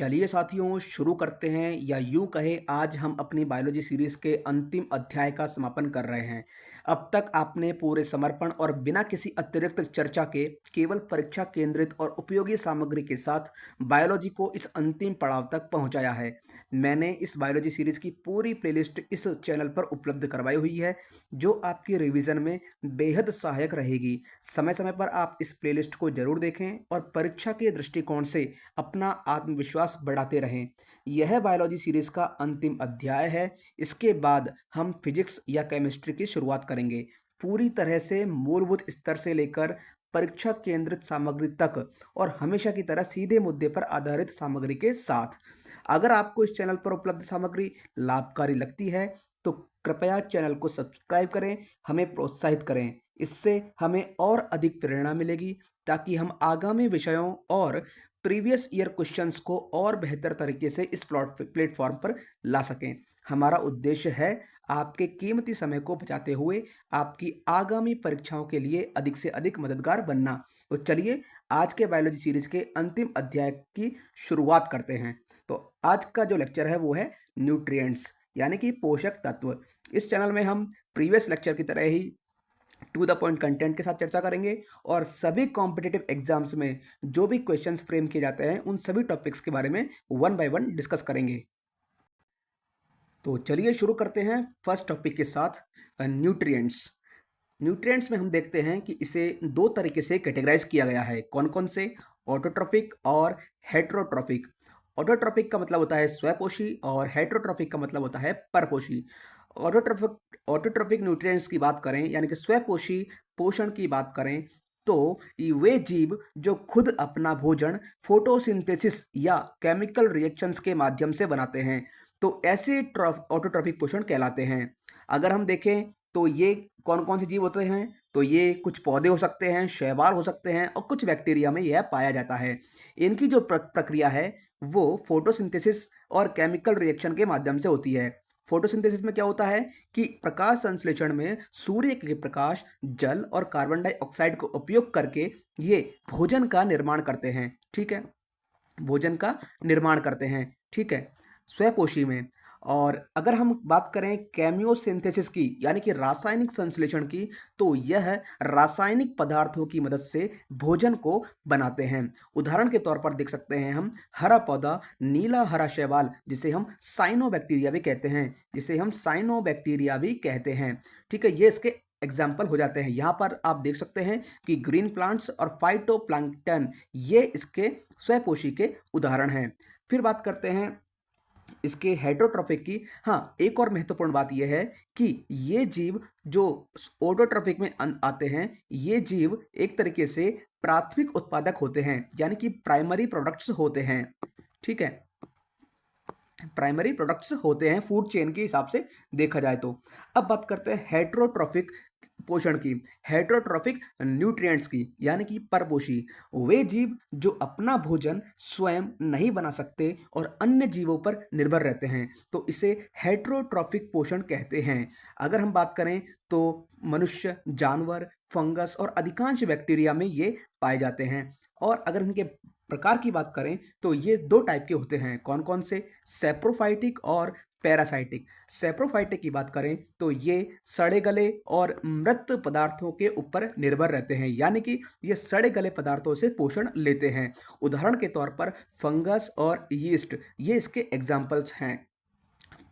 चलिए साथियों शुरू करते हैं या यूं कहें आज हम अपनी बायोलॉजी सीरीज के अंतिम अध्याय का समापन कर रहे हैं। अब तक आपने पूरे समर्पण और बिना किसी अतिरिक्त चर्चा के केवल परीक्षा केंद्रित और उपयोगी सामग्री के साथ बायोलॉजी को इस अंतिम पड़ाव तक पहुंचाया है। मैंने इस बायोलॉजी सीरीज की पूरी प्लेलिस्ट इस चैनल पर उपलब्ध करवाई हुई है जो आपकी रिवीजन में बेहद सहायक रहेगी। समय समय पर आप इस प्लेलिस्ट को जरूर देखें और परीक्षा के दृष्टिकोण से अपना आत्मविश्वास बढ़ाते रहें। यह बायोलॉजी सीरीज का अंतिम अध्याय है। इसके बाद हम फिजिक्स या केमिस्ट्री की शुरुआत करेंगे, पूरी तरह से मूलभूत स्तर से लेकर परीक्षा केंद्रित सामग्री तक, और हमेशा की तरह सीधे मुद्दे पर आधारित सामग्री के साथ। अगर आपको इस चैनल पर उपलब्ध सामग्री लाभकारी लगती है तो कृपया चैनल को सब्सक्राइब करें, हमें प्रोत्साहित करें। इससे हमें और अधिक प्रेरणा मिलेगी ताकि हम आगामी विषयों और प्रीवियस ईयर क्वेश्चंस को और बेहतर तरीके से इस प्लेटफॉर्म पर ला सकें। हमारा उद्देश्य है आपके कीमती समय को बचाते हुए आपकी आगामी परीक्षाओं के लिए अधिक से अधिक मददगार बनना। तो चलिए आज के बायोलॉजी सीरीज के अंतिम अध्याय की शुरुआत करते हैं। तो आज का जो लेक्चर है वो है न्यूट्रिएंट्स, यानी कि पोषक तत्व। इस चैनल में हम प्रीवियस लेक्चर की तरह ही टू द पॉइंट कंटेंट के साथ चर्चा करेंगे और सभी कॉम्पिटिटिव एग्जाम्स में जो भी क्वेश्चंस फ्रेम किए जाते हैं उन सभी टॉपिक्स के बारे में वन बाय वन डिस्कस करेंगे। तो चलिए शुरू करते हैं फर्स्ट टॉपिक के साथ, न्यूट्रिएंट्स। न्यूट्रिएंट्स में हम देखते हैं कि इसे दो तरीके से कैटेगराइज किया गया है। कौन कौन से? ऑटोट्रॉफिक और हेट्रोट्रॉफिक। ऑटोट्रॉफिक का मतलब होता है स्वपोषी और हेट्रोट्रॉफिक का मतलब होता है परपोषी। ऑटोट्रॉफिक न्यूट्रिएंट्स की बात करें यानी कि स्वपोषी पोषण की बात करें तो वे जीव जो खुद अपना भोजन फोटोसिंथेसिस या केमिकल रिएक्शंस के माध्यम से बनाते हैं, तो ऐसे ऑटोट्रॉफिक पोषण कहलाते हैं। अगर हम देखें तो ये कौन कौन से जीव होते हैं, तो ये कुछ पौधे हो सकते हैं, शैवाल हो सकते हैं और कुछ बैक्टीरिया में यह पाया जाता है। इनकी जो प्रक्रिया है वो फोटोसिंथेसिस और केमिकल रिएक्शन के माध्यम से होती है। फोटोसिंथेसिस में क्या होता है कि प्रकाश संश्लेषण में सूर्य के प्रकाश, जल और कार्बन डाइऑक्साइड को उपयोग करके ये भोजन का निर्माण करते हैं। ठीक है, भोजन का निर्माण करते हैं। ठीक है, स्वपोषी में। और अगर हम बात करें केमियोसिंथेसिस की यानी कि रासायनिक संश्लेषण की, तो यह रासायनिक पदार्थों की मदद से भोजन को बनाते हैं। उदाहरण के तौर पर देख सकते हैं हम हरा पौधा, नीला हरा शैवाल जिसे हम साइनोबैक्टीरिया भी कहते हैं, ठीक है, ये इसके एग्जाम्पल हो जाते हैं। यहाँ पर आप देख सकते हैं कि ग्रीन प्लांट्स और फाइटोप्लैंक्टन ये इसके स्वपोषी के उदाहरण हैं। फिर बात करते हैं इसके हेटरोट्रॉफिक की। हाँ, एक और महत्वपूर्ण बात यह है कि ये जीव जो ऑटोट्रॉफिक में आते हैं, ये जीव एक तरीके से प्राथमिक उत्पादक होते हैं, यानी कि प्राइमरी प्रोडक्ट्स होते हैं। ठीक है, प्राइमरी प्रोडक्ट्स होते हैं फूड चेन के हिसाब से देखा जाए तो। अब बात करते हैं हेट्रोट्रॉफिक पोषण की, हेट्रोट्रॉफिक न्यूट्रिएंट्स की, यानी कि परपोषी। वे जीव जो अपना भोजन स्वयं नहीं बना सकते और अन्य जीवों पर निर्भर रहते हैं, तो इसे हेट्रोट्रॉफिक पोषण कहते हैं। अगर हम बात करें तो मनुष्य, जानवर, फंगस और अधिकांश बैक्टीरिया में ये पाए जाते हैं। और अगर इनके प्रकार की बात करें तो ये दो टाइप के होते हैं। कौन कौन से? सेप्रोफाइटिक और पैरासाइटिक। सेप्रोफाइटिक की बात करें तो ये सड़े गले और मृत पदार्थों के ऊपर निर्भर रहते हैं, यानी कि ये सड़े गले पदार्थों से पोषण लेते हैं। उदाहरण के तौर पर फंगस और यीस्ट ये इसके एग्जाम्पल्स हैं।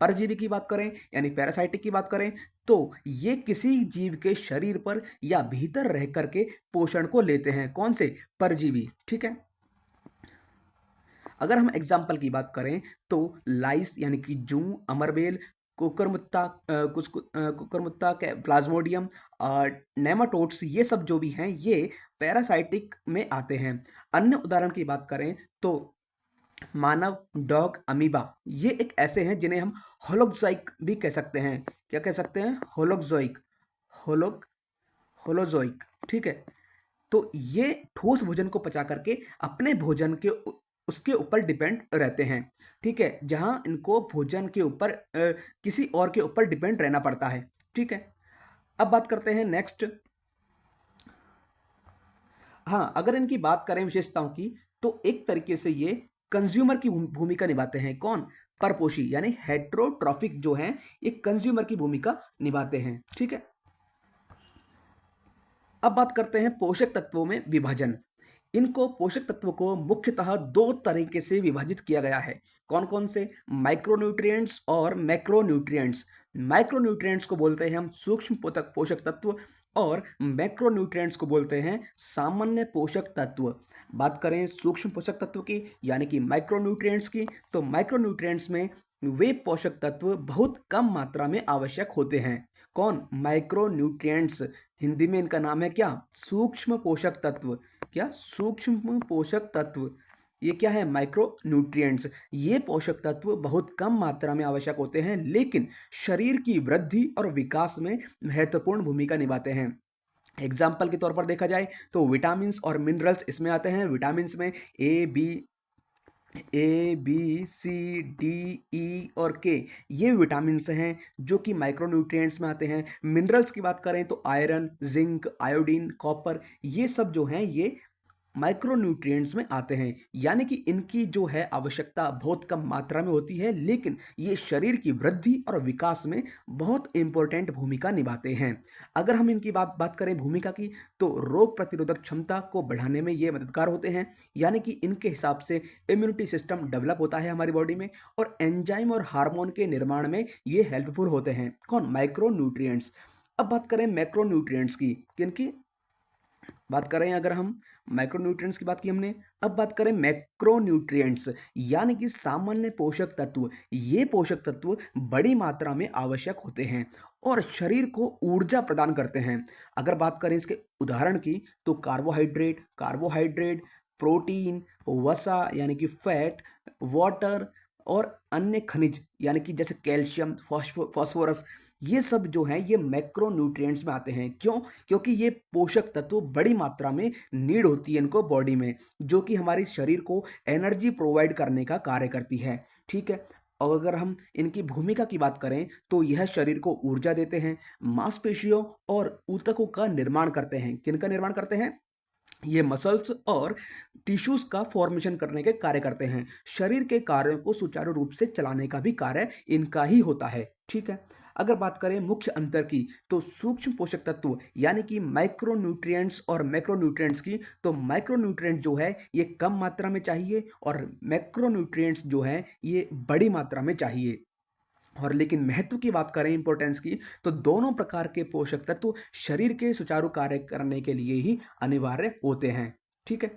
परजीवी की बात करें यानी पैरासाइटिक की बात करें तो ये किसी जीव के शरीर पर या भीतर रह करके पोषण को लेते हैं। कौन से? परजीवी। ठीक है, अगर हम एग्जाम्पल की बात करें तो लाइस यानी कि जूं, अमरबेल, कुकुरमुत्ता के प्लाज्मोडियम और नेमाटोड्स, ये सब जो भी हैं ये पैरासाइटिक में आते हैं। अन्य उदाहरण की बात करें तो मानव, डॉग, अमीबा ये एक ऐसे हैं जिन्हें हम होलोक्साइक भी कह सकते हैं। क्या कह सकते हैं? होलोक्सोइक, होलोक होलोजोइक। ठीक है, तो ये ठोस भोजन को पचा करके अपने भोजन के उसके ऊपर डिपेंड रहते हैं। ठीक है, जहां इनको भोजन के ऊपर किसी और के ऊपर डिपेंड रहना पड़ता है। ठीक है, अब बात करते हैं नेक्स्ट। हाँ, अगर इनकी बात करें विशेषताओं की तो एक तरीके से ये कंज्यूमर की भूमिका निभाते हैं। कौन? परपोषी यानी हेटेरोट्रॉफिक जो हैं ये कंज्यूमर की भूमिका निभाते हैं। ठीक है। अब बात करते हैं पोषक तत्वों में विभाजन। इनको पोषक तत्व को मुख्यतः दो तरीके से विभाजित किया गया है। कौन कौन से? माइक्रोन्यूट्रिएंट्स और मैक्रोन्यूट्रिएंट्स। माइक्रोन्यूट्रिएंट्स को बोलते हैं हम सूक्ष्म पोषक पोषक तत्व और मैक्रोन्यूट्रिएंट्स को बोलते हैं सामान्य पोषक तत्व। बात करें सूक्ष्म पोषक तत्व की यानी कि माइक्रोन्यूट्रिएंट्स की, तो माइक्रोन्यूट्रिएंट्स में वे पोषक तत्व बहुत कम मात्रा में आवश्यक होते हैं। कौन? माइक्रोन्यूट्रिएंट्स। हिंदी में इनका नाम है क्या? सूक्ष्म पोषक तत्व। क्या? सूक्ष्म पोषक तत्व। ये क्या है? Micro nutrients. ये पोषक तत्व बहुत कम मात्रा में आवश्यक होते हैं लेकिन शरीर की वृद्धि और विकास में महत्वपूर्ण भूमिका निभाते हैं। एग्जाम्पल के तौर पर देखा जाए तो विटामिन और मिनरल्स इसमें आते हैं। विटामिन में A B C D E और के, ये विटामिन्स हैं जो कि माइक्रोन्यूट्रिएंट्स में आते हैं। मिनरल्स की बात करें तो आयरन, जिंक, आयोडीन, कॉपर, ये सब जो हैं ये माइक्रोन्यूट्रिएंट्स में आते हैं। यानी कि इनकी जो है आवश्यकता बहुत कम मात्रा में होती है लेकिन ये शरीर की वृद्धि और विकास में बहुत इंपॉर्टेंट भूमिका निभाते हैं। अगर हम इनकी बात बात करें भूमिका की, तो रोग प्रतिरोधक क्षमता को बढ़ाने में ये मददगार होते हैं। यानी कि इनके हिसाब से इम्यूनिटी सिस्टम डेवलप होता है हमारी बॉडी में और एंजाइम और हार्मोन के निर्माण में ये हेल्पफुल होते हैं। कौन? माइक्रोन्यूट्रिएंट्स। अब बात करें मैक्रोन्यूट्रिएंट्स की। किनकी बात करें? अगर हम माइक्रोन्यूट्रिएंट्स की बात की हमने, अब बात करें मैक्रोन्यूट्रिएंट्स यानी कि सामान्य पोषक तत्व। ये पोषक तत्व बड़ी मात्रा में आवश्यक होते हैं और शरीर को ऊर्जा प्रदान करते हैं। अगर बात करें इसके उदाहरण की, तो कार्बोहाइड्रेट, प्रोटीन, वसा यानी कि फैट, वाटर और अन्य खनिज यानी कि जैसे कैल्शियम, फास्फोरस, ये सब जो हैं ये मैक्रोन्यूट्रिएंट्स में आते हैं। क्यों? क्योंकि ये पोषक तत्व बड़ी मात्रा में नीड होती है इनको बॉडी में, जो कि हमारे शरीर को एनर्जी प्रोवाइड करने का कार्य करती है। ठीक है। और अगर हम इनकी भूमिका की बात करें तो यह शरीर को ऊर्जा देते हैं, मांसपेशियों और ऊतकों का निर्माण करते हैं। किनका निर्माण करते हैं? ये मसल्स और टिश्यूज का फॉर्मेशन करने के कार्य करते हैं। शरीर के कार्यों को सुचारू रूप से चलाने का भी कार्य इनका ही होता है। ठीक है। अगर बात करें मुख्य अंतर की, तो सूक्ष्म पोषक तत्व यानी कि माइक्रोन्यूट्रिएंट्स और मैक्रोन्यूट्रिएंट्स की, तो माइक्रोन्यूट्रिएंट जो है ये कम मात्रा में चाहिए और मैक्रोन्यूट्रिएंट्स जो है ये बड़ी मात्रा में चाहिए। और लेकिन महत्व की बात करें इंपॉर्टेंस की, तो दोनों प्रकार के पोषक तत्व शरीर के सुचारू कार्य करने के लिए ही अनिवार्य होते हैं। ठीक है।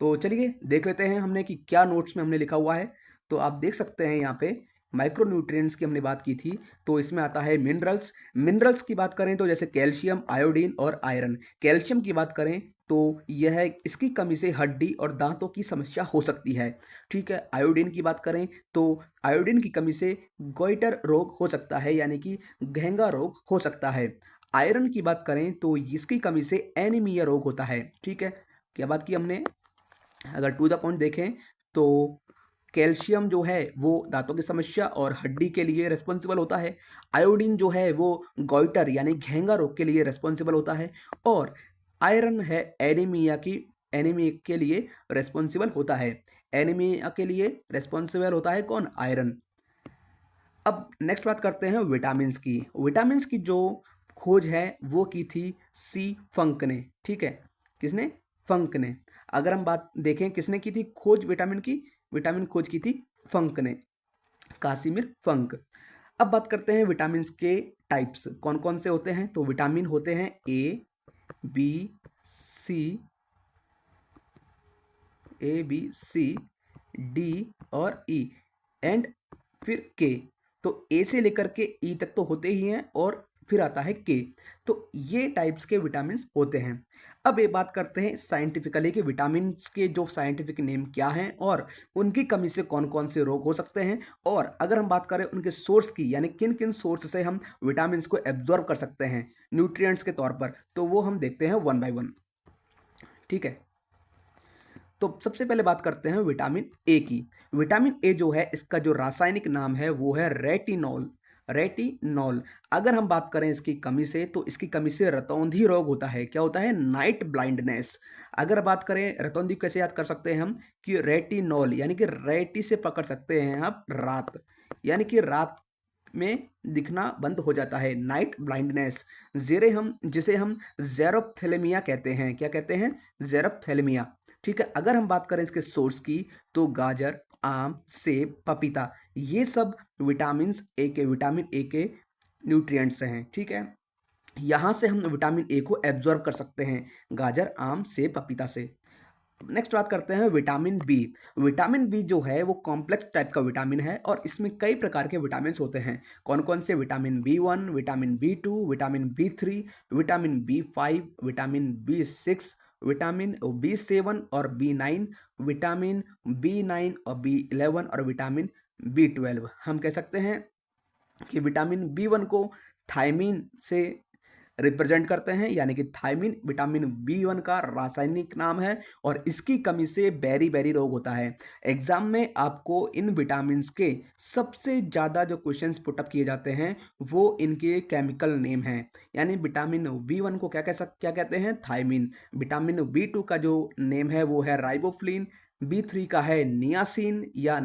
तो चलिए देख लेते हैं हमने कि क्या नोट्स में हमने लिखा हुआ है। तो आप देख सकते हैं यहाँ पे माइक्रोन्यूट्रिएंट्स की हमने बात की थी, तो इसमें आता है मिनरल्स। मिनरल्स की बात करें तो जैसे कैल्शियम, आयोडीन और आयरन। कैल्शियम की बात करें तो यह इसकी कमी से हड्डी और दांतों की समस्या हो सकती है। ठीक है। आयोडीन की बात करें तो आयोडीन की कमी से गोइटर रोग हो सकता है यानी कि घेंगा रोग हो सकता है। आयरन की बात करें तो इसकी कमी से एनीमिया रोग होता है। ठीक है। क्या बात की हमने? अगर टू द पॉइंट देखें तो कैल्शियम जो है वो दांतों की समस्या और हड्डी के लिए रिस्पॉन्सिबल होता है। आयोडीन जो है वो गॉइटर यानी घेंगा रोग के लिए रिस्पॉन्सिबल होता है और आयरन है एनीमिया के लिए रिस्पॉन्सिबल होता है। एनीमिया के लिए रिस्पॉन्सिबल होता है कौन? आयरन। अब नेक्स्ट बात करते हैं विटामिन्स की। विटामिन्स की जो खोज है वो की थी सी फंक ने। ठीक है। किसने? फंक ने। अगर हम बात देखें किसने की थी खोज विटामिन की, विटामिन खोज की थी फंक ने, कासिमिर फंक। अब बात करते हैं विटामिन के टाइप्स कौन कौन से होते हैं। तो विटामिन होते हैं सी डी और ई एंड फिर के। तो ए से लेकर के ई तक तो होते ही हैं और फिर आता है के। तो ये टाइप्स के विटामिन होते हैं। अब ये बात करते हैं साइंटिफिकली कि विटामिन के जो साइंटिफिक नेम क्या हैं और उनकी कमी से कौन कौन से रोग हो सकते हैं, और अगर हम बात करें उनके सोर्स की यानी किन किन सोर्स से हम विटामिन को एब्जॉर्ब कर सकते हैं न्यूट्रिएंट्स के तौर पर, तो वो हम देखते हैं वन बाय वन। ठीक है। तो सबसे पहले बात करते हैं विटामिन ए की। विटामिन ए जो है इसका जो रासायनिक नाम है वो है रेटिनॉल। रेटिनॉल। अगर हम बात करें इसकी कमी से, तो इसकी कमी से रतौंधी रोग होता है। क्या होता है? Night blindness. अगर बात करें रतौंधी कैसे याद कर सकते हैं हम, कि रेटिनॉल यानी कि रेटी से पकड़ सकते हैं आप रात, यानी कि रात में दिखना बंद हो जाता है, नाइट ब्लाइंडनेस। जेरे हम जिसे हम ज़ेरोप्थेल्मिया कहते हैं। क्या कहते हैं? ज़ेरोप्थेल्मिया। ठीक है। अगर हम बात करें इसके सोर्स की, तो गाजर, आम, सेब, पपीता, ये सब विटामिन ए के न्यूट्रिएंट्स हैं। ठीक है। यहाँ से हम विटामिन ए को एब्जॉर्ब कर सकते हैं, गाजर, आम, सेब, पपीता से। नेक्स्ट बात करते हैं विटामिन बी। विटामिन बी जो है वो कॉम्प्लेक्स टाइप का विटामिन है और इसमें कई प्रकार के विटामिन होते हैं। कौन कौन से? Vitamin B 1, vitamin B 2, vitamin B 3, vitamin B 5, vitamin B 6, vitamin B 7 और बी 9, विटामिन बी 9 और बी 11 और विटामिन बी 12। हम कह सकते हैं कि विटामिन बी 1 को थायमीन से रिप्रेजेंट करते हैं, यानी कि थायमीन विटामिन बी 1 का रासायनिक नाम है और इसकी कमी से बेरी बेरी रोग होता है। एग्जाम में आपको इन विटामिन्स के सबसे ज़्यादा जो क्वेश्चंस पुटअप किए जाते हैं वो इनके केमिकल नेम हैं। यानी विटामिन बी 1 को क्या कहते हैं? थायमीन। विटामिन बी 2 का जो नेम है वो है राइबोफ्लिन। बी 3 का है नियासिन या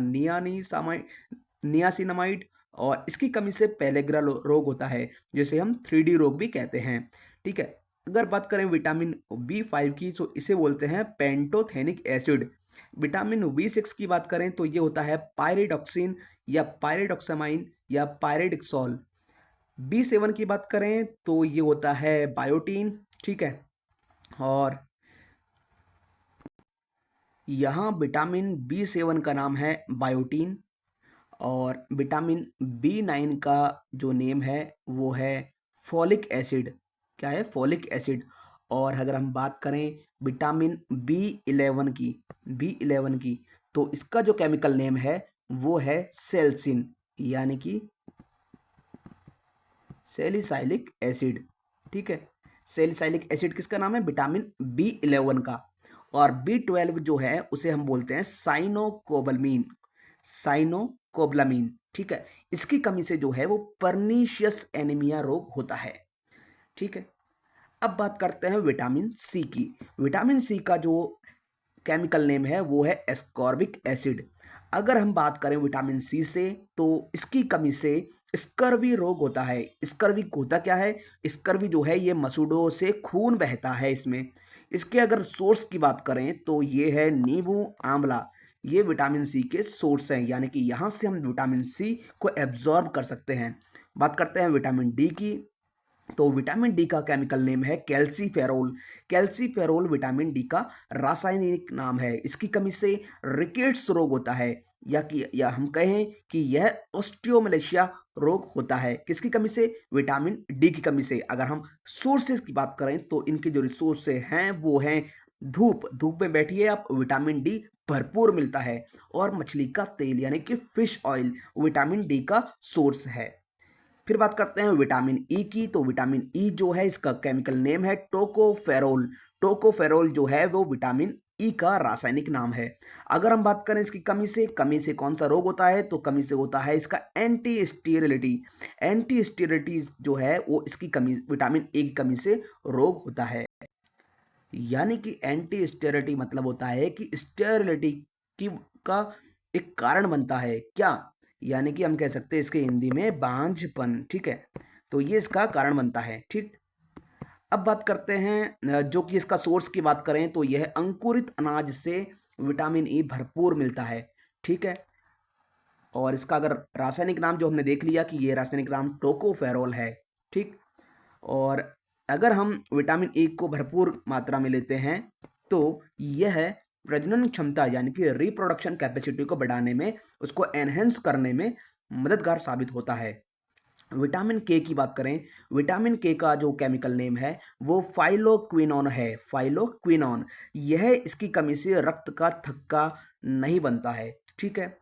नियासिनामाइड। और इसकी कमी से पेलेग्रा रोग होता है, जिसे हम 3D रोग भी कहते हैं। ठीक है। अगर बात करें विटामिन बी 5 की, तो इसे बोलते हैं पेंटोथेनिक एसिड। विटामिन बी 6 की बात करें तो ये होता है पायरिडॉक्सिन या पायरिडॉक्सामाइन या पायरिडक्सॉल। बी 7 की बात करें तो ये होता है बायोटीन। ठीक है। और यहाँ विटामिन बी 7 का नाम है बायोटीन और विटामिन बी 9 का जो नेम है वो है फॉलिक एसिड। क्या है? Folic acid. और अगर हम बात करें विटामिन बी 11 की, तो इसका जो केमिकल नेम है वो है सेल्सिन, यानी कि सेलिसाइलिक एसिड। ठीक है। सेलिसाइलिक एसिड किसका नाम है? विटामिन बी 11 का। और बी 12 जो है उसे हम बोलते हैं साइनोकोबलामीन। ठीक है। इसकी कमी से जो है वो पर्नीशियस एनीमिया रोग होता है। ठीक है। अब बात करते हैं विटामिन सी की। विटामिन सी का जो केमिकल नेम है वो है एस्कॉर्बिक एसिड। अगर हम बात करें विटामिन सी से, तो इसकी कमी से स्कर्वी रोग होता है। स्कर्वी होता क्या है? स्कर्वी जो है ये मसूड़ों से खून बहता है इसमें। इसके अगर सोर्स की बात करें तो ये है नींबू, आंवला। ये विटामिन सी के सोर्स हैं, यानी कि यहाँ से हम विटामिन सी को एब्जॉर्ब कर सकते हैं। बात करते हैं विटामिन डी की, तो विटामिन डी का केमिकल नेम है कैल्सीफेरोल। कैल्सीफेरोल विटामिन डी का रासायनिक नाम है। इसकी कमी से रिकेट्स रोग होता है, या हम कहें कि यह ऑस्टियोमलेशिया रोग होता है। किसकी कमी से? विटामिन डी की कमी से। अगर हम सोर्सेज की बात करें तो इनके जो रिसोर्सेज हैं वो हैं धूप। धूप में बैठिए आप, विटामिन डी भरपूर मिलता है। और मछली का तेल यानी कि फिश ऑयल विटामिन डी का सोर्स है। फिर बात करते हैं विटामिन ई की, तो विटामिन ई जो है इसका केमिकल नेम है टोकोफेरोल। टोकोफेरोल जो है वो विटामिन ई का रासायनिक नाम है। अगर हम बात करें इसकी कमी से कौन सा रोग होता है, तो कमी से होता है इसका एंटी स्टीरिलिटी। एंटी स्टीरिलिटी जो है वो इसकी कमी, विटामिन ए की कमी से रोग होता है। यानी कि एंटी स्टेरिलिटी मतलब होता है कि स्टेरिलिटी की का एक कारण बनता है। क्या? यानी कि हम कह सकते हैं इसके हिंदी में बांझपन। ठीक है। तो ये इसका कारण बनता है। ठीक। अब बात करते हैं जो कि इसका सोर्स की बात करें तो यह अंकुरित अनाज से विटामिन ई भरपूर मिलता है। ठीक है। और इसका अगर रासायनिक नाम जो हमने देख लिया कि ये रासायनिक नाम टोकोफेरोल है। ठीक। और अगर हम विटामिन ए को भरपूर मात्रा में लेते हैं तो यह प्रजनन क्षमता यानी कि रिप्रोडक्शन कैपेसिटी को बढ़ाने में, उसको एनहेंस करने में मददगार साबित होता है। विटामिन के की बात करें, विटामिन के का जो केमिकल नेम है वो फाइलोक्विनोन है। फाइलोक्विनोन, यह इसकी कमी से रक्त का थक्का नहीं बनता है। ठीक है।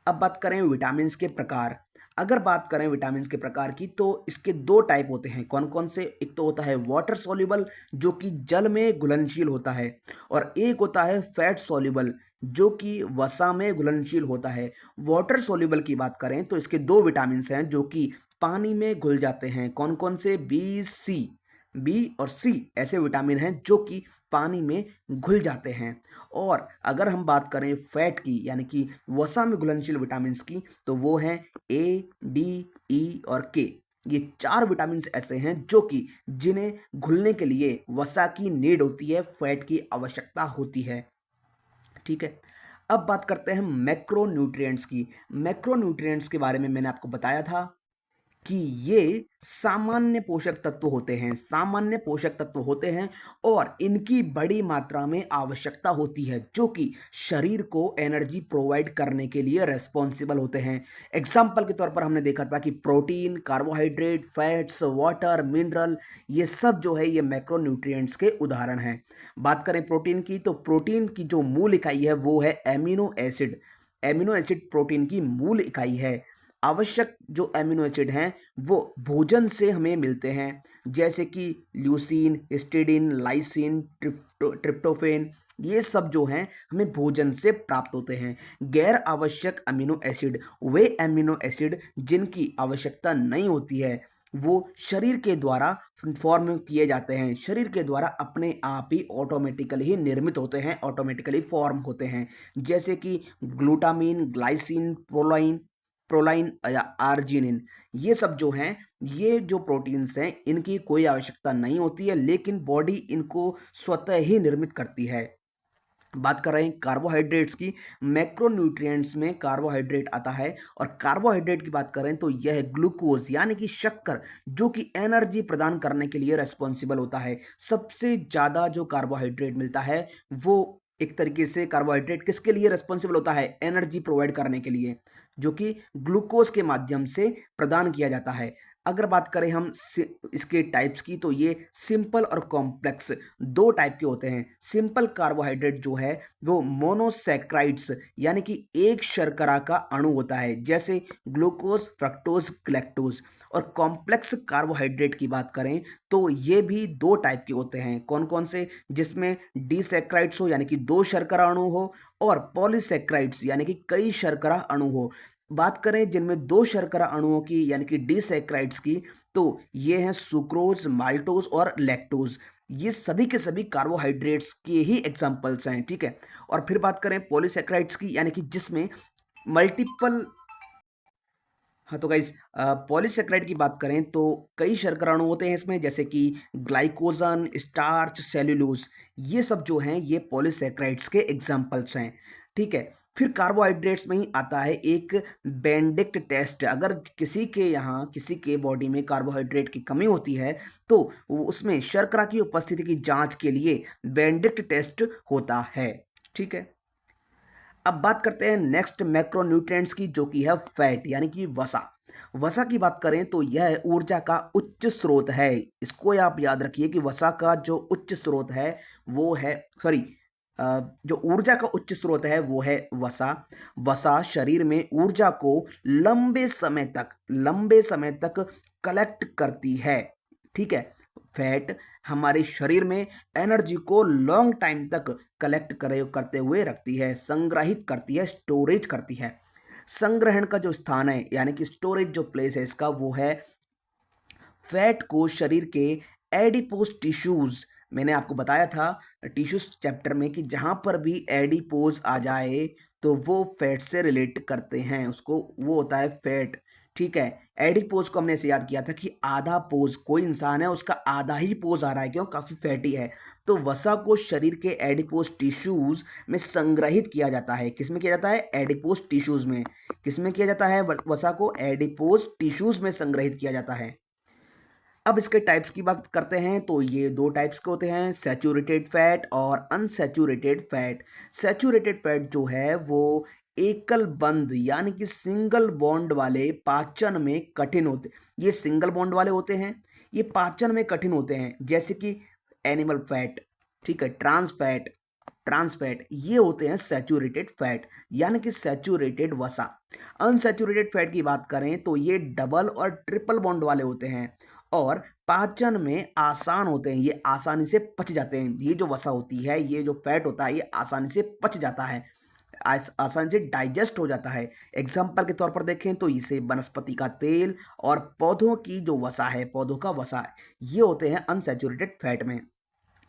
अब बात करें विटामिन्स के प्रकार। अगर बात करें विटामिन्स के प्रकार की, तो इसके दो टाइप होते हैं। कौन कौन से? एक तो होता है वाटर सॉल्युबल जो कि जल में घुलनशील होता है, और एक होता है फैट सॉल्युबल जो कि वसा में घुलनशील होता है। वाटर सोल्यूबल की बात करें तो इसके 2 विटामिन्स हैं जो कि पानी में घुल जाते हैं। कौन-कौन से? बी और सी ऐसे विटामिन हैं जो कि पानी में घुल जाते हैं। और अगर हम बात करें फैट की यानी कि वसा में घुलनशील विटामिन्स की तो वो हैं ए, डी, ई और के। ये 4 विटामिन्स ऐसे हैं जो कि जिन्हें घुलने के लिए वसा की नीड होती है, फैट की आवश्यकता होती है। ठीक है। अब बात करते हैं मैक्रोन्यूट्रिएंट्स की। मैक्रोन्यूट्रिएंट्स के बारे में मैंने आपको बताया था कि ये सामान्य पोषक तत्व होते हैं और इनकी बड़ी मात्रा में आवश्यकता होती है जो कि शरीर को एनर्जी प्रोवाइड करने के लिए रेस्पॉन्सिबल होते हैं। एग्जाम्पल के तौर पर हमने देखा था कि protein, carbohydrate, fats, water, mineral, ये सब जो है ये मैक्रोन्यूट्रिएंट्स के उदाहरण हैं। बात करें प्रोटीन की तो प्रोटीन की जो मूल इकाई है वो है amino acid. Amino acid protein की मूल इकाई है। आवश्यक जो एमिनो एसिड हैं वो भोजन से हमें मिलते हैं, जैसे कि ल्यूसीन, हिस्टिडीन, लाइसिन, ट्रिप्टोफेन, ये सब जो हैं हमें भोजन से प्राप्त होते हैं। गैर आवश्यक अमीनो एसिड वे एमिनो एसिड जिनकी आवश्यकता नहीं होती है, वो शरीर के द्वारा फॉर्म किए जाते हैं, शरीर के द्वारा अपने आप ही ऑटोमेटिकली ही निर्मित होते हैं, ऑटोमेटिकली फॉर्म होते हैं, जैसे कि ग्लूटामिन, ग्लाइसिन, प्रोलाइन प्रोलाइन या आर्जिनिन। ये सब जो हैं, ये जो प्रोटीन्स हैं इनकी कोई आवश्यकता नहीं होती है लेकिन बॉडी इनको स्वतः ही निर्मित करती है। बात कर रहे हैं कार्बोहाइड्रेट्स की। मैक्रोन्यूट्रिएंट्स में कार्बोहाइड्रेट आता है और कार्बोहाइड्रेट की बात करें तो यह ग्लूकोज यानी कि शक्कर जो कि एनर्जी प्रदान करने के लिए रेस्पॉन्सिबल होता है। सबसे ज़्यादा जो कार्बोहाइड्रेट मिलता है वो एक तरीके से कार्बोहाइड्रेट किसके लिए रेस्पॉन्सिबल होता है? एनर्जी प्रोवाइड करने के लिए, जो कि ग्लूकोज के माध्यम से प्रदान किया जाता है। अगर बात करें हम इसके टाइप्स की तो ये सिंपल और कॉम्प्लेक्स 2 टाइप के होते हैं। सिंपल कार्बोहाइड्रेट जो है वो मोनोसैक्राइड्स यानी कि एक शर्करा का अणु होता है, जैसे ग्लूकोज, फ्रक्टोज, गैलेक्टोज। और कॉम्प्लेक्स कार्बोहाइड्रेट की बात करें तो ये भी 2 टाइप के होते हैं। कौन-कौन से? जिसमें डिसैक्राइड्स हो यानी कि 2 शर्करा अणु हो और पॉलीसैक्राइड्स यानी कि कई शर्करा अणु हो। बात करें जिनमें 2 शर्करा अणुओं की यानी कि डिसैक्राइड्स की तो ये हैं सुक्रोज, माल्टोज और लैक्टोज। ये सभी के सभी कार्बोहाइड्रेट्स के ही एग्जाम्पल्स हैं, ठीक है। और फिर बात करें पॉलीसैक्राइड्स की यानी कि जिसमें मल्टीपल हाँ, तो गाइस पॉलीसैकेराइड की बात करें तो कई शर्करा अणु होते हैं इसमें, जैसे कि ग्लाइकोजन, स्टार्च, सेल्यूलोज। ये सब जो हैं ये पॉलीसैकेराइड्स के एग्जाम्पल्स हैं, ठीक है। फिर कार्बोहाइड्रेट्स में ही आता है एक बेंडिक्ट टेस्ट। अगर किसी के बॉडी में कार्बोहाइड्रेट की कमी होती है तो उसमें शर्करा की उपस्थिति की जांच के लिए बेंडिक्ट टेस्ट होता है, ठीक है। अब बात करते हैं नेक्स्ट मैक्रोन्यूट्रिएंट्स की, जो कि है फैट यानी कि वसा। वसा की बात करें तो यह ऊर्जा का उच्च स्रोत है। इसको आप याद रखिए कि वसा का जो उच्च स्रोत है वो है जो ऊर्जा का उच्च स्रोत है वो है वसा। वसा शरीर में ऊर्जा को लंबे समय तक कलेक्ट करती है, ठीक है। फैट हमारे शरीर में एनर्जी को लॉन्ग टाइम तक कलेक्ट करे करते हुए रखती है, संग्रहित करती है, स्टोरेज करती है। संग्रहण का जो स्थान है यानी कि स्टोरेज जो प्लेस है इसका वो है फैट को शरीर के एडिपोज टिश्यूज। मैंने आपको बताया था टिश्यूज चैप्टर में कि जहाँ पर भी एडिपोज आ जाए तो वो फैट से रिलेट करते हैं, उसको वो होता है फैट, ठीक है। एडिपोज को हमने ऐसे याद किया था कि आधा पोज, कोई इंसान है उसका आधा ही पोज आ रहा है, क्यों? काफ़ी फैटी है। तो वसा को शरीर के एडिपोज टिश्यूज में संग्रहित किया जाता है। किस में किया जाता है? एडिपोज टिश्यूज में। किस में किया जाता है? वसा को एडिपोज टिश्यूज में संग्रहित किया जाता है। अब इसके टाइप्स की बात करते हैं तो ये 2 टाइप्स के होते हैं, सैचुरेटेड फैट और अनसैचुरेटेड फैट। सैचुरेटेड फैट जो है वो एकल बंध यानी कि सिंगल बॉन्ड वाले पाचन में कठिन होते, ये सिंगल बॉन्ड वाले होते हैं, ये पाचन में कठिन होते हैं, जैसे कि एनिमल फैट, ठीक है, ट्रांस फैट ये होते हैं सैचुरेटेड फैट यानी कि सैचुरेटेड वसा। अनसैचुरेटेड फैट की बात करें तो ये डबल और ट्रिपल बॉन्ड वाले होते हैं और पाचन में आसान होते हैं, ये आसानी से पच जाते हैं। ये जो वसा होती है, ये जो फैट होता है, ये आसानी से पच जाता है। आसानी से डाइजेस्ट हो जाता है। एग्जाम्पल के तौर पर देखें तो इसे वनस्पति का तेल और पौधों की जो वसा है, पौधों का वसा, ये होते हैं अनसैचुरेटेड फैट में।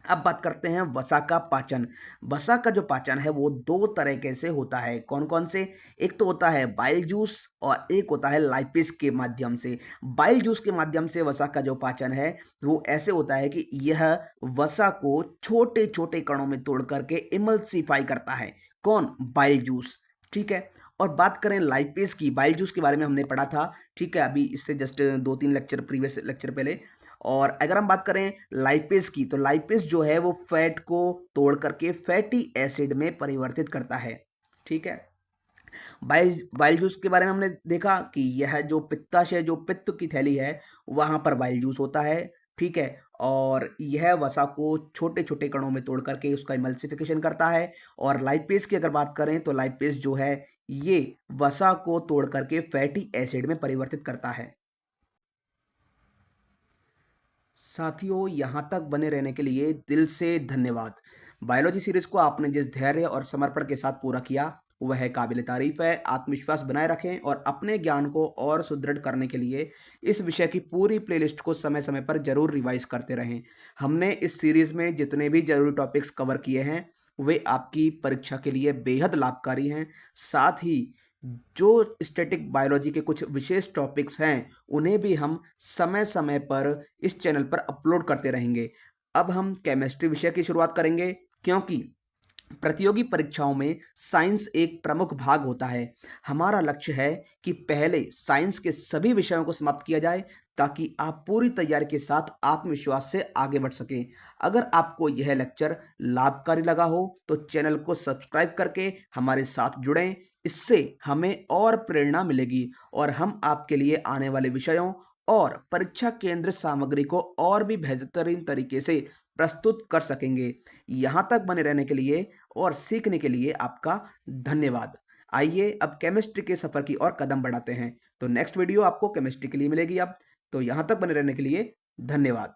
अब बात करते हैं वसा का पाचन। वसा का जो पाचन है वो दो तरीके से होता है। कौन कौन से? एक तो होता है बाइल जूस और एक होता है लाइपेज के माध्यम से। बाइल जूस के माध्यम से वसा का जो पाचन है वो ऐसे होता है कि यह वसा को छोटे छोटे कणों में तोड़ करके इमल्सिफाई करता है। कौन? Bile juice. ठीक है। और बात करें लाइपेज की, बाइल जूस के बारे में हमने पढ़ा था, ठीक है, अभी इससे जस्ट 2-3 लेक्चर, प्रीवियस लेक्चर पहले। और अगर हम बात करें लाइपेज की, तो लाइपेज जो है वो फैट को तोड़ करके फैटी एसिड में परिवर्तित करता है। ठीक है। बाइल बाइल जूस के बारे में हमने देखा कि यह जो पित्ताशय, जो पित्त की थैली है, वहां पर बाइल जूस होता है। ठीक है। और यह वसा को छोटे छोटे कणों में तोड़ करके उसका इमल्सिफिकेशन करता है। और लाइपेज की अगर बात करें तो लाइपेज जो है ये वसा को तोड़ करके फैटी एसिड में परिवर्तित करता है। साथियों, यहाँ तक बने रहने के लिए दिल से धन्यवाद। बायोलॉजी सीरीज को आपने जिस धैर्य और समर्पण के साथ पूरा किया वह काबिल तारीफ है। आत्मविश्वास बनाए रखें और अपने ज्ञान को और सुदृढ़ करने के लिए इस विषय की पूरी प्लेलिस्ट को समय समय पर जरूर रिवाइज करते रहें। हमने इस सीरीज में जितने भी जरूरी टॉपिक्स कवर किए हैं वे आपकी परीक्षा के लिए बेहद लाभकारी हैं। साथ ही जो स्टैटिक बायोलॉजी के कुछ विशेष टॉपिक्स हैं उन्हें भी हम समय समय पर इस चैनल पर अपलोड करते रहेंगे। अब हम केमिस्ट्री विषय की शुरुआत करेंगे, क्योंकि प्रतियोगी परीक्षाओं में साइंस एक प्रमुख भाग होता है। हमारा लक्ष्य है कि पहले साइंस के सभी विषयों को समाप्त किया जाए ताकि आप पूरी तैयारी के साथ आत्मविश्वास से आगे बढ़ सकें। अगर आपको यह लेक्चर लाभकारी लगा हो तो चैनल को सब्सक्राइब करके हमारे साथ जुड़ें। इससे हमें और प्रेरणा मिलेगी और हम आपके लिए आने वाले विषयों और परीक्षा केंद्र सामग्री को और भी बेहतरीन तरीके से प्रस्तुत कर सकेंगे। यहाँ तक बने रहने के लिए और सीखने के लिए आपका धन्यवाद। आइए अब केमिस्ट्री के सफर की ओर कदम बढ़ाते हैं। तो नेक्स्ट वीडियो आपको केमिस्ट्री के लिए मिलेगी अब। तो यहाँ तक बने रहने के लिए धन्यवाद।